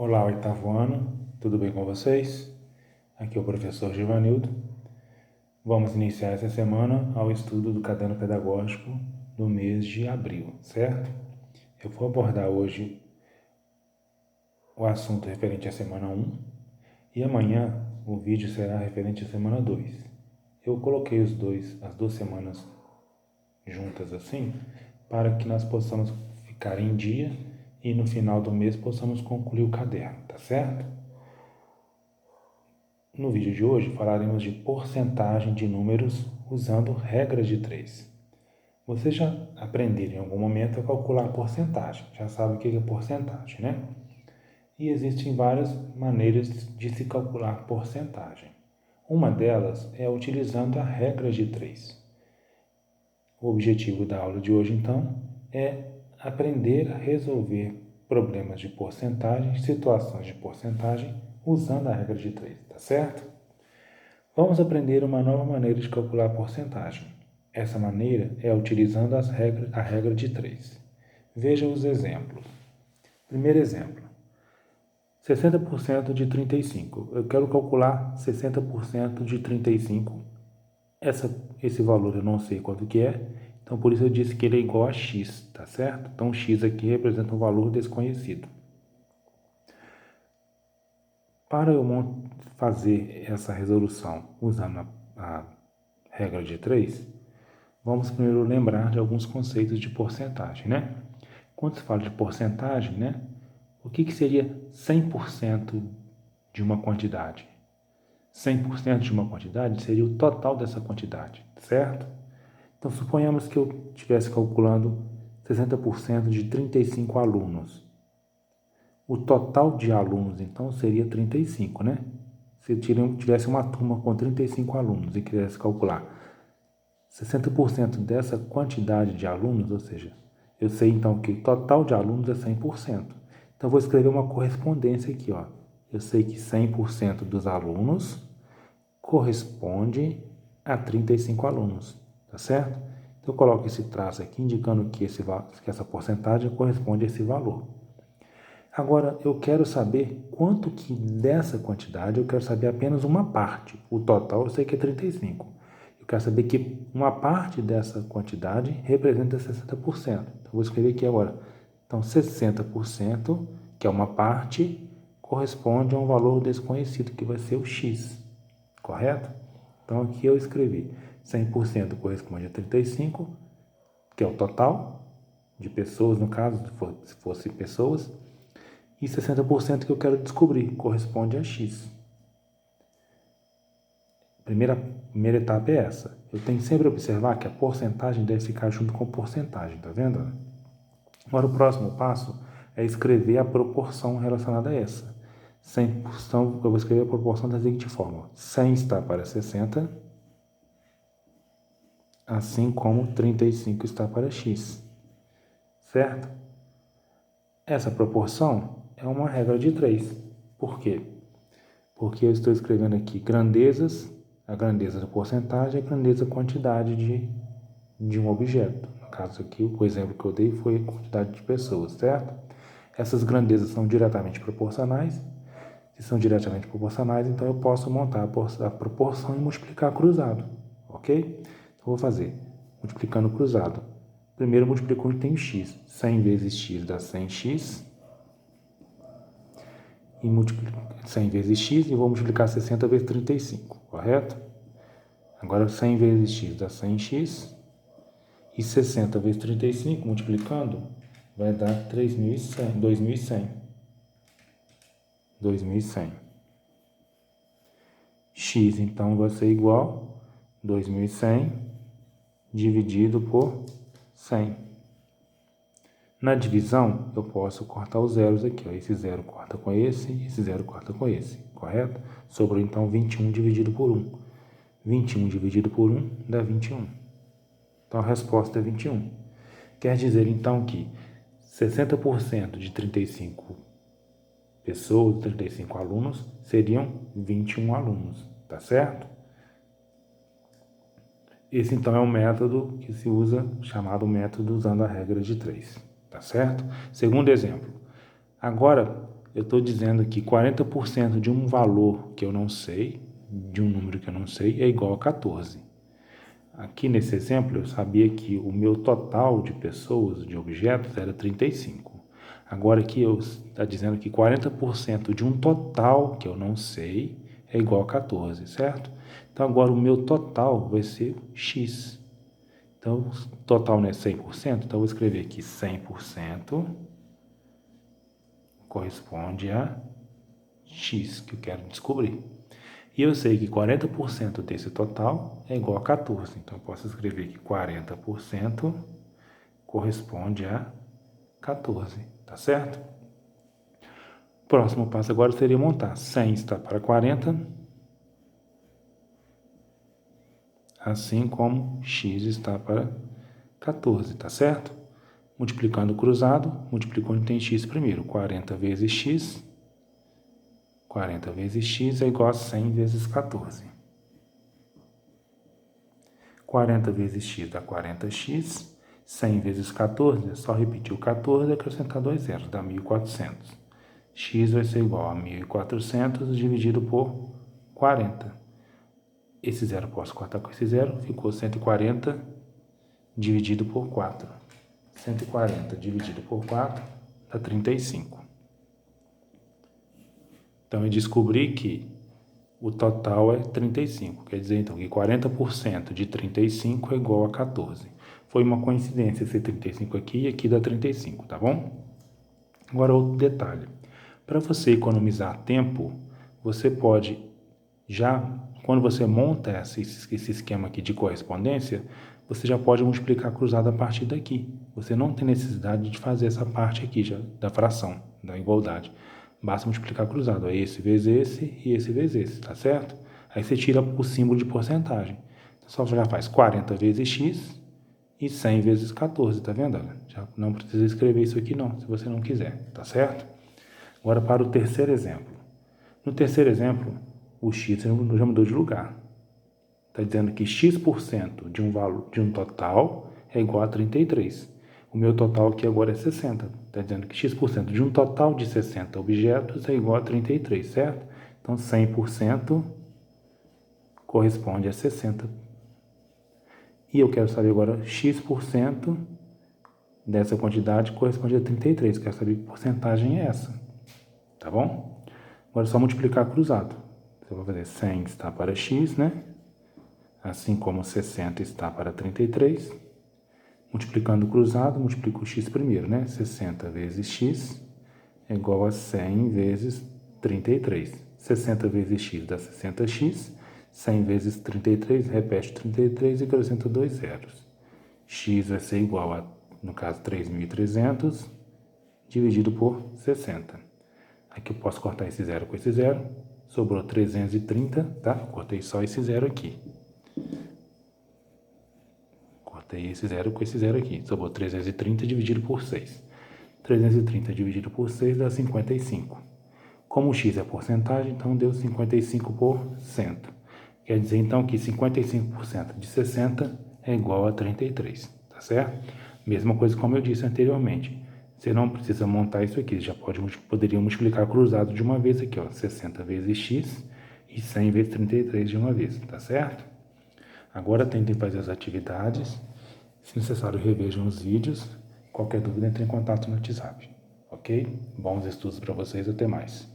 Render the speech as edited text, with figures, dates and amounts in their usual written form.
Olá, oitavo ano, tudo bem com vocês? Aqui é o professor Givanildo. Vamos iniciar essa semana ao estudo do caderno pedagógico do mês de abril, certo? Eu vou abordar hoje o assunto referente à semana 1 e amanhã o vídeo será referente à semana 2. Eu coloquei as duas semanas juntas assim para que nós possamos ficar em dia e no final do mês possamos concluir o caderno, tá certo? No vídeo de hoje falaremos de porcentagem de números usando regra de 3. Vocês já aprenderam em algum momento a calcular porcentagem, já sabe o que é porcentagem, né? E existem várias maneiras de se calcular porcentagem. Uma delas é utilizando a regra de 3. O objetivo da aula de hoje, então, é aprender a resolver problemas de porcentagem, situações de porcentagem, usando a regra de 3, tá certo? Vamos aprender uma nova maneira de calcular a porcentagem. Essa maneira é utilizando a regra de 3. Veja os exemplos. Primeiro exemplo. 60% de 35. Eu quero calcular 60% de 35. Esse valor eu não sei quanto que é, então por isso eu disse que ele é igual a x, tá certo? Então x aqui representa um valor desconhecido. Para eu fazer essa resolução usando a regra de 3, vamos primeiro lembrar de alguns conceitos de porcentagem, né? Quando se fala de porcentagem, né? O que seria 100% de uma quantidade? 100% de uma quantidade seria o total dessa quantidade, certo? Então, suponhamos que eu estivesse calculando 60% de 35 alunos. O total de alunos, então, seria 35, né? Se eu tivesse uma turma com 35 alunos e quisesse calcular 60% dessa quantidade de alunos, ou seja, eu sei então que o total de alunos é 100%. Então, vou escrever uma correspondência aqui, ó. Eu sei que 100% dos alunos corresponde a 35 alunos, tá certo? Então, eu coloco esse traço aqui indicando que essa porcentagem corresponde a esse valor. Agora, eu quero saber quanto que dessa quantidade, eu quero saber apenas uma parte. O total eu sei que é 35. Eu quero saber que uma parte dessa quantidade representa 60%. Então, vou escrever aqui agora. Então, 60%, que é uma parte, corresponde a um valor desconhecido, que vai ser o x. Correto? Então, aqui eu escrevi 100% corresponde a 35, que é o total de pessoas, no caso, se fosse pessoas, e 60% que eu quero descobrir corresponde a x. Primeira etapa é essa. Eu tenho que sempre observar que a porcentagem deve ficar junto com porcentagem, tá vendo? Agora, o próximo passo é escrever a proporção relacionada a essa. 100%, eu vou escrever a proporção da seguinte forma: 100 está para 60, assim como 35 está para x, certo? Essa proporção é uma regra de 3. Por quê? Porque eu estou escrevendo aqui grandezas, a grandeza da porcentagem e a grandeza da quantidade de um objeto. No caso aqui, o exemplo que eu dei foi a quantidade de pessoas, certo? Essas grandezas são diretamente proporcionais. Se são diretamente proporcionais, então eu posso montar a proporção e multiplicar cruzado, ok? Então, vou fazer multiplicando cruzado. Primeiro eu multiplico onde tem o x. 100 vezes x dá 100x. E multiplico 100 vezes x e vou multiplicar 60 vezes 35, correto? Agora 100 vezes x dá 100x. E 60 vezes 35, multiplicando, vai dar 3.100, 2.100. 2.100. X, então, vai ser igual a 2.100 dividido por 100. Na divisão, eu posso cortar os zeros aqui. Ó. Esse zero corta com esse zero corta com esse, correto? Sobrou, então, 21 dividido por 1. 21 dividido por 1 dá 21. Então, a resposta é 21. Quer dizer, então, que 60% de 35 pessoas, 35 alunos, seriam 21 alunos, tá certo? Esse, então, é um método que se usa, chamado método usando a regra de 3, tá certo? Segundo exemplo. Agora, eu estou dizendo que 40% de um valor que eu não sei, de um número que eu não sei, é igual a 14. Aqui nesse exemplo, eu sabia que o meu total de pessoas, de objetos, era 35. Agora aqui está dizendo que 40% de um total que eu não sei é igual a 14, certo? Então agora o meu total vai ser x. Então, o total não é 100%, então eu vou escrever aqui 100% corresponde a x, que eu quero descobrir. E eu sei que 40% desse total é igual a 14. Então, eu posso escrever que 40% corresponde a 14, tá certo? O próximo passo agora seria montar 100 está para 40, assim como x está para 14, tá certo? Multiplicando o cruzado, multiplicou onde tem x primeiro. 40 vezes x, 40 vezes x é igual a 100 vezes 14. 40 vezes x dá 40x, 100 vezes 14, é só repetir o 14 e acrescentar 2 zeros, dá 1.400. X vai ser igual a 1.400 dividido por 40. Esse zero posso cortar com esse zero, ficou 140 dividido por 4. 140 dividido por 4 dá 35. Então, eu descobri que o total é 35. Quer dizer, então, que 40% de 35 é igual a 14. Foi uma coincidência esse 35 aqui e aqui dá 35, tá bom? Agora, outro detalhe. Para você economizar tempo, você pode, quando você monta esse esquema aqui de correspondência, você já pode multiplicar cruzado a partir daqui. Você não tem necessidade de fazer essa parte aqui já, da fração, da igualdade. Basta multiplicar cruzado. É esse vezes esse e esse vezes esse, tá certo? Aí você tira o símbolo de porcentagem. Só já faz 40 vezes x e 100 vezes 14, tá vendo? Já não precisa escrever isso aqui não, se você não quiser, tá certo? Agora para o terceiro exemplo. No terceiro exemplo, o x já mudou de lugar. Está dizendo que x% de um valor, de um total é igual a 33. O meu total aqui agora é 60. Está dizendo que x% de um total de 60 objetos é igual a 33, certo? Então, 100% corresponde a 60. E eu quero saber agora x% dessa quantidade corresponde a 33. Quero saber que porcentagem é essa. Tá bom? Agora é só multiplicar cruzado. Você vai fazer 100 está para x, né? Assim como 60 está para 33. Multiplicando o cruzado, multiplico o x primeiro, né? 60 vezes x é igual a 100 vezes 33. 60 vezes x dá 60x. 100 vezes 33, repete 33 e acrescenta 2 zeros. X vai ser igual a, no caso, 3.300 dividido por 60. Aqui eu posso cortar esse zero com esse zero. Sobrou 330, tá? Cortei só esse zero aqui. Cortei esse zero com esse zero aqui. Sobrou 330 dividido por 6. 330 dividido por 6 dá 55. Como o x é porcentagem, então deu 55%. Quer dizer, então, que 55% de 60 é igual a 33, tá certo? Mesma coisa como eu disse anteriormente. Você não precisa montar isso aqui, já poderia multiplicar cruzado de uma vez aqui, ó, 60 vezes x e 100 vezes 33 de uma vez, tá certo? Agora tentem fazer as atividades. Se necessário, revejam os vídeos. Qualquer dúvida, entre em contato no WhatsApp, ok? Bons estudos para vocês, até mais.